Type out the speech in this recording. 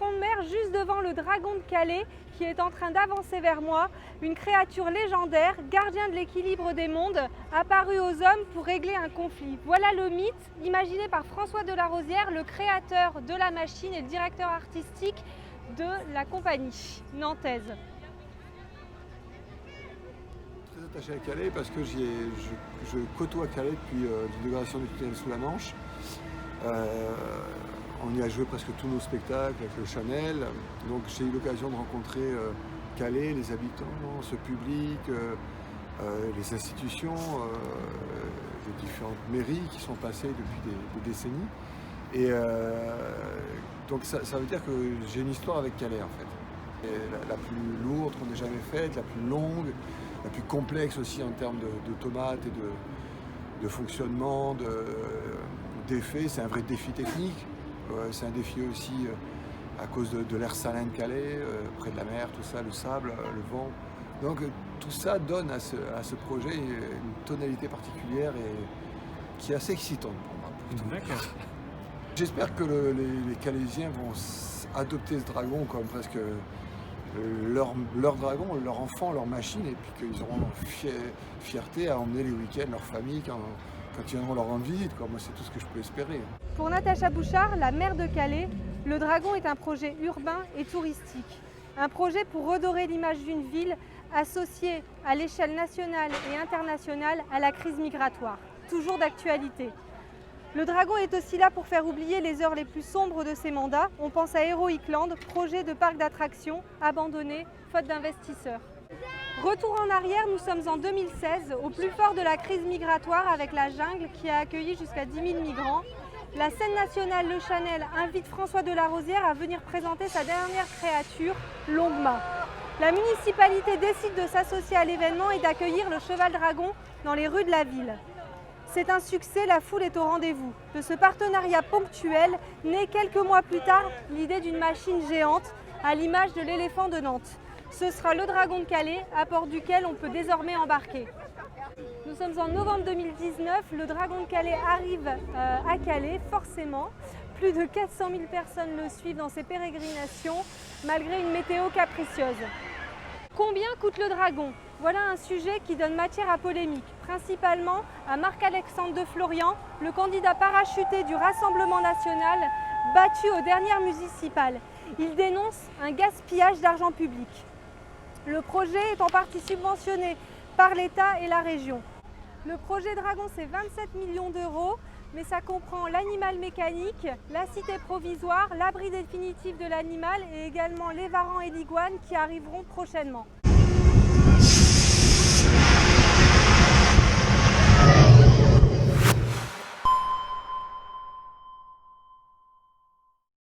front de mer juste devant le dragon de Calais qui est en train d'avancer vers moi, une créature légendaire, gardien de l'équilibre des mondes, apparu aux hommes pour régler un conflit. Voilà le mythe imaginé par François de la Rosière, le créateur de la machine et le directeur artistique de la compagnie nantaise. Très attaché à Calais parce que je côtoie Calais depuis l'inauguration du tunnel sous la Manche. On y a joué presque tous nos spectacles avec le Chanel. Donc j'ai eu l'occasion de rencontrer Calais, les habitants, ce public, les institutions, les différentes mairies qui sont passées depuis des décennies. Et donc ça veut dire que j'ai une histoire avec Calais en fait. Et la plus lourde qu'on ait jamais faite, la plus longue, la plus complexe aussi en termes de tomates et de fonctionnement, d'effets. C'est un vrai défi technique. C'est un défi aussi à cause de l'air salin de Calais, près de la mer, tout ça, le sable, le vent. Donc tout ça donne à ce projet une tonalité particulière et qui est assez excitante pour moi. D'accord. J'espère que les Calaisiens vont adopter ce dragon comme presque leur dragon, leur enfant, leur machine, et puis qu'ils auront fierté à emmener les week-ends leur famille quand ils viendront leur rendre visite. Moi, c'est tout ce que je peux espérer. Pour Natacha Bouchard, la maire de Calais, le dragon est un projet urbain et touristique. Un projet pour redorer l'image d'une ville associée à l'échelle nationale et internationale à la crise migratoire, toujours d'actualité. Le dragon est aussi là pour faire oublier les heures les plus sombres de ses mandats. On pense à Heroic Land, projet de parc d'attractions abandonné faute d'investisseurs. Retour en arrière, nous sommes en 2016, au plus fort de la crise migratoire avec la jungle qui a accueilli jusqu'à 10 000 migrants. La scène nationale Le Chanel invite François de la Rosière à venir présenter sa dernière créature, Longma. La municipalité décide de s'associer à l'événement et d'accueillir le cheval dragon dans les rues de la ville. C'est un succès, la foule est au rendez-vous. De ce partenariat ponctuel, naît quelques mois plus tard l'idée d'une machine géante à l'image de l'éléphant de Nantes. Ce sera le dragon de Calais, à bord duquel on peut désormais embarquer. Nous sommes en novembre 2019, le dragon de Calais arrive à Calais, forcément. Plus de 400 000 personnes le suivent dans ses pérégrinations, malgré une météo capricieuse. Combien coûte le dragon? Voilà un sujet qui donne matière à polémique, principalement à Marc-Alexandre de Florian, le candidat parachuté du Rassemblement national, battu aux dernières municipales. Il dénonce un gaspillage d'argent public. Le projet est en partie subventionné par l'État et la région. Le projet Dragon, c'est 27 millions d'euros, mais ça comprend l'animal mécanique, la cité provisoire, l'abri définitif de l'animal et également les varans et l'iguane qui arriveront prochainement.